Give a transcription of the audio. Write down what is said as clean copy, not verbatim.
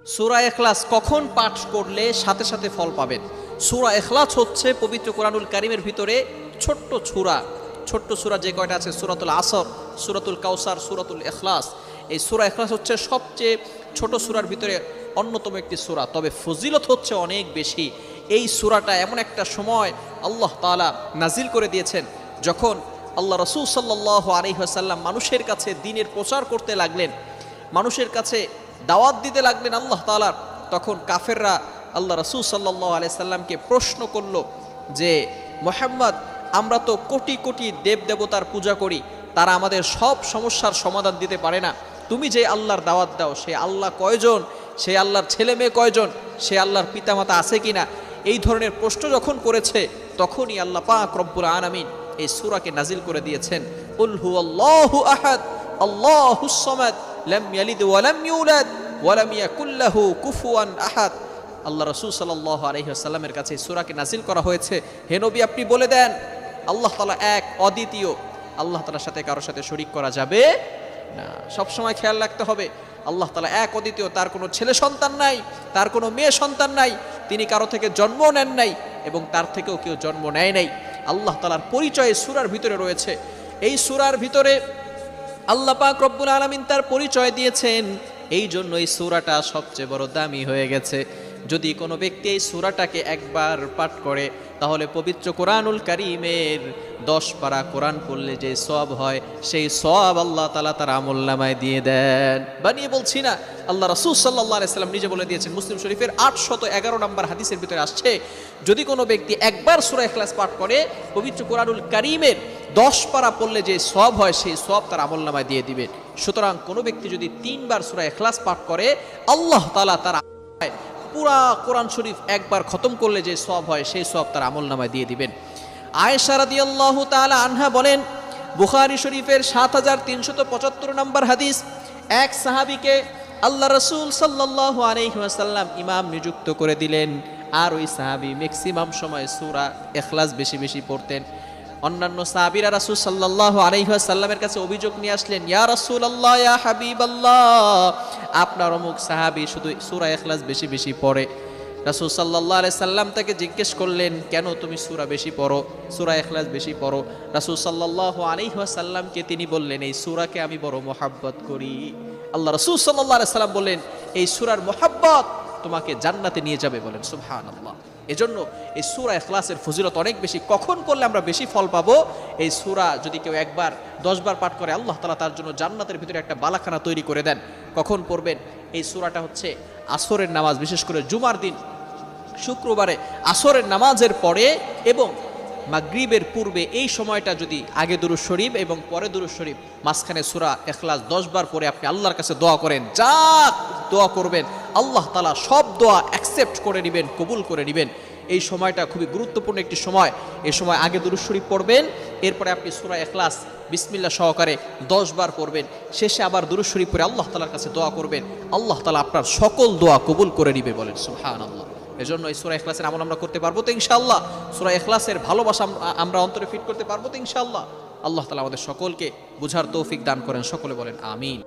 সূরা ইখলাস কখন পাঠ করলে সাথে সাথে ফল পাবেন? সূরা ইখলাস হচ্ছে পবিত্র কোরআনুল কারীমের ভিতরে ছোট্ট সূরা যে কয়টা আছে, সূরাতুল আসর, সূরাতুল কাউসার, সূরাতুল ইখলাস। এই সূরা ইখলাস হচ্ছে সবচেয়ে ছোট সূরার ভিতরে অন্যতম একটি সূরা, তবে ফজিলত হচ্ছে অনেক বেশি। এই সূরাটা এমন একটা সময় আল্লাহ তাআলা নাজিল করে দিয়েছেন যখন আল্লাহ রাসূল সাল্লাল্লাহু আলাইহি ওয়াসাল্লাম মানুষের কাছে দ্বীনের প্রচার করতে লাগলেন, মানুষের কাছে দাওয়াত দিতে লাগলেন আল্লাহ তাআলার। তখন কাফেররা আল্লাহ রাসূল সাল্লাল্লাহু আলাইহি সাল্লামকে প্রশ্ন করল যে, মুহাম্মদ, আমরা তো কোটি কোটি দেব দেবতার পূজা করি, তারা আমাদের সব সমস্যার সমাধান দিতে পারে না। তুমি যে আল্লাহর দাওয়াত দাও, সে আল্লাহ কয়জন? সে আল্লাহর ছেলে মেয়ে কয়জন? সে আল্লাহর পিতামাতা আছে কিনা? এই ধরনের প্রশ্ন যখন করেছে, তখনই আল্লাহ পাক রব্বুল আলামিন এই সূরাকে নাজিল করে দিয়েছেন। কুল হুয়াল্লাহু আহাদ আল্লাহুস সামাদ লাম ইয়ালিদ ওয়া লাম ইউলাদ ওয়া লাম ইয়াকুল লাহু কুফুয়ান আহাদ। আল্লাহ রাসূল সাল্লাল্লাহু আলাইহি ওয়াসাল্লামের কাছে এই সূরাকে নাজিল করা হয়েছে, হে নবী, আপনি বলে দেন আল্লাহ তাআলা এক, অদ্বিতীয়। আল্লাহ তাআলার সাথে কারোর সাথে শরীক করা যাবে না। সবসময় খেয়াল রাখতে হবে, আল্লাহ তাআলা এক, অদ্বিতীয়। তার কোনো ছেলে সন্তান নাই, তার কোনো মেয়ে সন্তান নাই, তিনি কারো থেকে জন্ম নেন নাই এবং তার থেকেও কেউ জন্ম নেয় নাই। আল্লাহ তাআলার পরিচয় সূরার ভিতরে রয়েছে। এই সূরার ভিতরে আল্লাহ পাক রব্বুল আলামিন তার পরিচয় দিয়েছেন, এই জন্য এই সূরাটা সবচেয়ে বড় দামি হয়ে গেছে। যদি কোনো ব্যক্তি এই সূরাটাকে একবার পাঠ করে, তাহলে পবিত্র কোরআনুল কারীমের 10 পারা কোরআন পড়লে যে সওয়াব হয়, সেই সওয়াব আল্লাহ তাআলা তার আমলনামায় দিয়ে দেন। বানিয়ে বলছি না, আল্লাহ রাসূল সাল্লাল্লাহু আলাইহি সাল্লাম নিজে বলে দিয়েছেন। মুসলিম শরীফের 811 নম্বর হাদিসের ভিতরে আসছে, যদি কোনো ব্যক্তি একবার সূরা ইখলাস পাঠ করে, পবিত্র কোরআনুল কারীমের 10 পারা পড়লে যে সওয়াব হয়, সেই সওয়াব তার আমলনামায় দিয়ে দিবেন। সুতরাং কোনো ব্যক্তি যদি 3 বার সূরা ইখলাস পাঠ করে, আল্লাহ তাআলা তার পুরা কোরআন শরীফ একবার খতম করলে যে সওয়াব হয়, সেই সওয়াব তার আমলনামায় দিয়ে দিবেন। আয়েশা রাদিয়াল্লাহু তাআলা আনহা বলেন, বুখারী শরীফের 7375 নম্বর হাদিস, এক সাহাবীকে আল্লাহ রাসূল সাল্লাল্লাহু আলাইহি ওয়াসাল্লাম ইমাম নিযুক্ত করে দিলেন, আর ওই সাহাবী ম্যাক্সিমাম সময় সূরা ইখলাস বেশি বেশি পড়তেন। অন্যান্য সাহাবীরা রাসূল সাল্লাল্লাহু আলাইহি ওয়াসাল্লামের কাছে অভিযোগ নিয়ে আসলেন, ইয়া রাসূলুল্লাহ, ইয়া হাবিবাল্লাহ, আপনার অমুক সাহাবী শুধু সূরা ইখলাস বেশি বেশি পড়ে। রাসূল সাল্লাল্লাহু আলাইহি সাল্লাম তাকে জিজ্ঞেস করলেন, কেন তুমি সূরা বেশি পড়ো, সূরা ইখলাস বেশি পড়ো? রাসূল সাল্লাল্লাহু আলাইহি ওয়াসাল্লামকে তিনি বললেন, এই সূরাকে আমি বড় মহব্বত করি। আল্লাহ রাসূল সাল্লাল্লাহু আলাইহি সাল্লাম বললেন, এই সূরার মহব্বত তোমাকে জান্নাতে নিয়ে যাবে। বলেন সুবহানাল্লাহ। এজন্য এই সূরা ইখলাসের ফজিলত অনেক বেশি। কখন করলে আমরা বেশি ফল পাবো? এই সূরা যদি কেউ একবার 10 বার পাঠ করে, আল্লাহ তাআলা তার জন্য জান্নাতের ভিতরে একটা বালাখানা তৈরি করে দেন। কখন পড়বেন? এই সূরাটা হচ্ছে আসরের নামাজ, বিশেষ করে জুমার দিন শুক্রবারে আসরের নামাজের পরে এবং মাগরিবের পূর্বে, এই সময়টা যদি আগে দুরূদ শরীফ এবং পরে দুরূদ শরীফ, মাঝখানে সূরা ইখলাস 10 বার পরে আপনি আল্লাহর কাছে দোয়া করেন, যা দোয়া করবেন আল্লাহ তাআলা সব দোয়া অ্যাকসেপ্ট করে নেবেন, কবুল করে নেবেন। এই সময়টা খুবই গুরুত্বপূর্ণ একটি সময়। এই সময় আগে দুরূদ শরীফ পড়বেন, এরপরে আপনি সূরা ইখলাস বিসমিল্লাহ সহকারে 10 বার পড়বেন, শেষে আবার দুরূদ শরীফ পড়ে আল্লাহ তাআলার কাছে দোয়া করবেন, আল্লাহ তাআলা আপনার সকল দোয়া কবুল করে নেবে। বলেন সুবহানাল্লাহ। এজন্য এই সূরা ইখলাসের আমল আমরা করতে পারবো তো ইনশাআল্লাহ? সূরা ইখলাসের ভালোবাসা আমরা অন্তরে ফিট করতে পারবো তো ইনশাআল্লাহ? আল্লাহ তাআলা আমাদের সকলকে বুঝার তৌফিক দান করেন। সকলে বলেন আমিন।